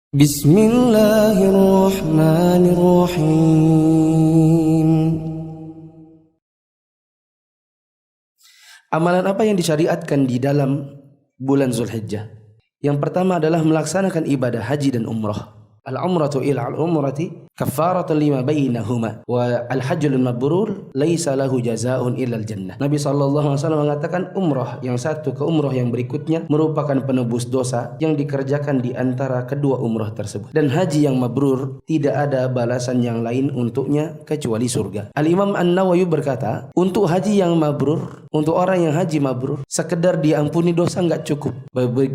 Bismillahirrahmanirrahim. Amalan apa yang disyariatkan di dalam bulan Zulhijjah? Yang pertama adalah melaksanakan ibadah haji dan umrah. Al-umratu ila al-umrati kafaratun lima bainahuma wa al-hajjul mabrur laisa lahu jazaa'un illa al-jannah. Nabi sallallahu alaihi wasallam mengatakan umrah yang satu ke umrah yang berikutnya merupakan penebus dosa yang dikerjakan di antara kedua umrah tersebut. Dan haji yang mabrur tidak ada balasan yang lain untuknya kecuali surga. Al-Imam An-Nawawi berkata, untuk haji yang mabrur, untuk orang yang haji mabrur, sekedar diampuni dosa enggak cukup.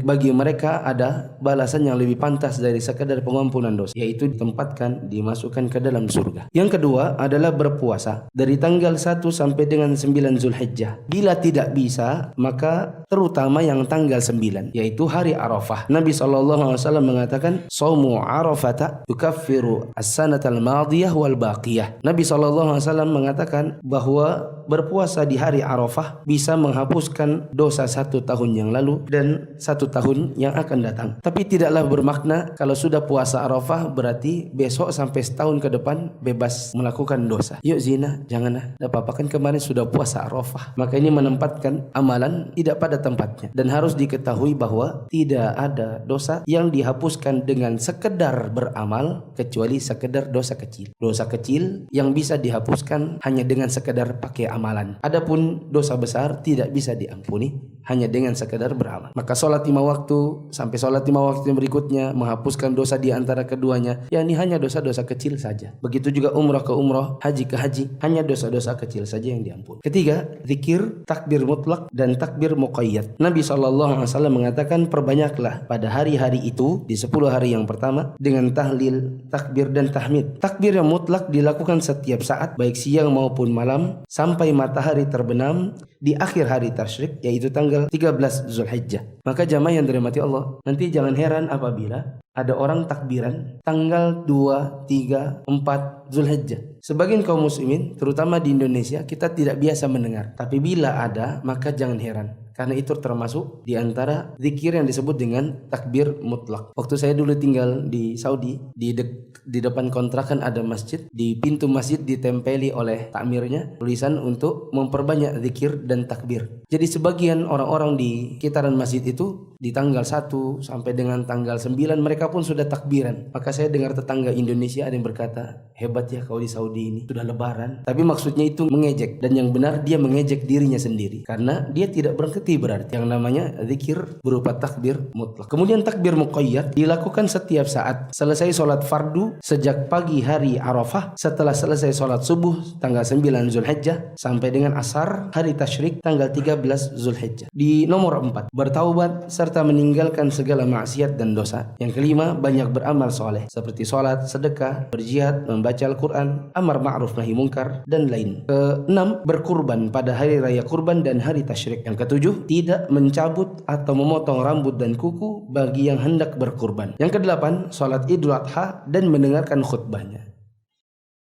Bagi mereka ada balasan yang lebih pantas dari sekedar pengampunan dosa, yaitu ditempatkan, dimasukkan ke dalam surga. Yang kedua adalah berpuasa dari tanggal 1 sampai dengan 9 Zulhijjah. Bila tidak bisa, maka terutama yang tanggal 9, yaitu hari Arafah. Nabi SAW mengatakan, "Shaumu Arafata yukaffiru as-sanatal madiyah wal baqiyah." Nabi SAW mengatakan bahwa berpuasa di hari Arafah bisa menghapuskan dosa 1 tahun yang lalu dan 1 tahun yang akan datang. Tapi tidaklah bermakna kalau sudah puasa Arafah berarti besok sampai setahun ke depan bebas melakukan dosa. Yuk zina, janganlah. Tidak apa-apa, kan kemarin sudah puasa Arafah. Maka ini menempatkan amalan tidak pada tempatnya. Dan harus diketahui bahwa tidak ada dosa yang dihapuskan dengan sekedar beramal kecuali sekedar dosa kecil. Dosa kecil yang bisa dihapuskan hanya dengan sekedar pakai amalan. Adapun dosa besar tidak bisa diampuni hanya dengan sekedar beramal. Maka sholat 5 waktu sampai sholat 5 waktu yang berikutnya menghapuskan dosa di antara keduanya, ya ini hanya dosa-dosa kecil saja. Begitu juga umrah ke umrah, haji ke haji, hanya dosa-dosa kecil saja yang diampuni. Ketiga, zikir, takbir mutlak dan takbir muqayyad. Nabi SAW mengatakan, perbanyaklah pada hari-hari itu di 10 hari yang pertama dengan tahlil, takbir dan tahmid. Takbir yang mutlak dilakukan setiap saat baik siang maupun malam sampai matahari terbenam di akhir hari tasyrik, yaitu tanggal 13 Zulhijjah. Maka jamaah yang dirahmati Allah, nanti jangan heran apabila ada orang takbiran tanggal 2, 3, 4 Zulhijjah. Sebagian kaum muslimin, terutama di Indonesia, kita tidak biasa mendengar. Tapi bila ada, maka jangan heran. Karena itu termasuk di antara zikir yang disebut dengan takbir mutlak. Waktu saya dulu tinggal di Saudi, di depan kontrakan ada masjid. Di pintu masjid ditempeli oleh takmirnya tulisan untuk memperbanyak zikir dan takbir. Jadi sebagian orang-orang di sekitaran masjid itu di tanggal 1 sampai dengan tanggal 9 mereka pun sudah takbiran. Maka saya dengar tetangga Indonesia ada yang berkata, hebat ya kau di Saudi ini, sudah lebaran. Tapi maksudnya itu mengejek, dan yang benar dia mengejek dirinya sendiri karena dia tidak berarti yang namanya zikir berupa takbir mutlak. Kemudian takbir muqayyad dilakukan setiap saat selesai sholat fardu sejak pagi hari Arafah, setelah selesai sholat subuh tanggal 9 Zulhijjah sampai dengan asar hari tasyrik tanggal 13 Zulhijjah. Di nomor 4, bertaubat serta meninggalkan segala maksiat dan dosa. Yang kelima, banyak beramal soleh seperti sholat, sedekah, berjihad, membaca Al-Quran, amar ma'ruf nahi mungkar dan lain. Keenam, berkurban pada hari raya kurban dan hari tasyrik. Yang ketujuh, tidak mencabut atau memotong rambut dan kuku bagi yang hendak berkurban. Yang kedelapan, sholat Idul Adha dan mendengarkan khutbahnya.